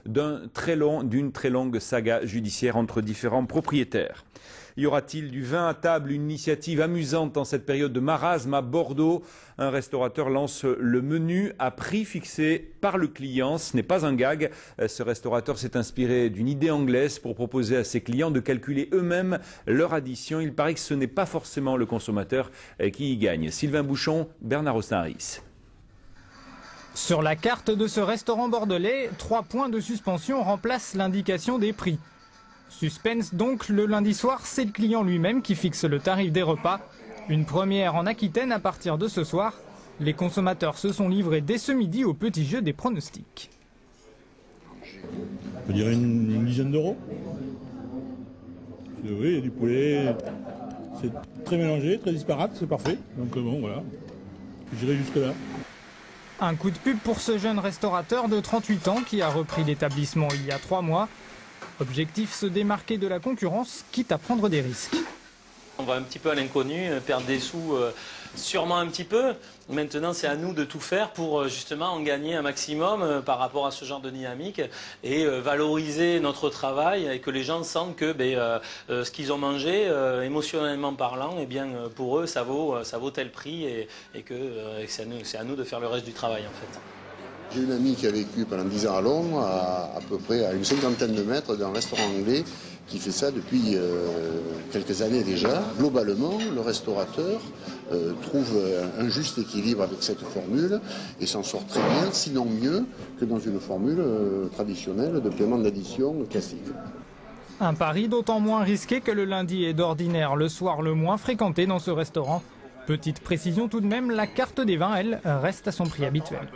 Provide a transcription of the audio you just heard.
d'une très longue saga judiciaire entre différents propriétaires. Y aura-t-il du vin à table, une initiative amusante en cette période de marasme à Bordeaux? Un restaurateur lance le menu à prix fixé par le client. Ce n'est pas un gag. Ce restaurateur s'est inspiré d'une idée anglaise pour proposer à ses clients de calculer eux-mêmes leur addition. Il paraît que ce n'est pas forcément le consommateur qui y gagne. Sylvain Bouchon, Bernard Osnaris. Sur la carte de ce restaurant bordelais, 3 points de suspension remplacent l'indication des prix. Suspense donc, le lundi soir, c'est le client lui-même qui fixe le tarif des repas. Une première en Aquitaine à partir de ce soir. Les consommateurs se sont livrés dès ce midi au petit jeu des pronostics. On peut dire une dizaine d'euros. Oui, il y a du poulet, c'est très mélangé, très disparate, c'est parfait. Donc bon, voilà, j'irai jusque-là. Un coup de pub pour ce jeune restaurateur de 38 ans qui a repris l'établissement il y a 3 mois. Objectif, se démarquer de la concurrence, quitte à prendre des risques. On va un petit peu à l'inconnu, perdre des sous sûrement un petit peu. Maintenant, c'est à nous de tout faire pour justement en gagner un maximum par rapport à ce genre de dynamique et valoriser notre travail et que les gens sentent que ce qu'ils ont mangé, émotionnellement parlant, eh bien, pour eux, ça vaut tel prix et que c'est à nous de faire le reste du travail en fait. J'ai une amie qui a vécu pendant 10 ans à Londres, à peu près à une 50aine de mètres d'un restaurant anglais qui fait ça depuis quelques années déjà. Globalement, le restaurateur trouve un juste équilibre avec cette formule et s'en sort très bien, sinon mieux que dans une formule traditionnelle de paiement d'addition classique. Un pari d'autant moins risqué que le lundi est d'ordinaire le soir le moins fréquenté dans ce restaurant. Petite précision tout de même, la carte des vins, elle, reste à son prix habituel.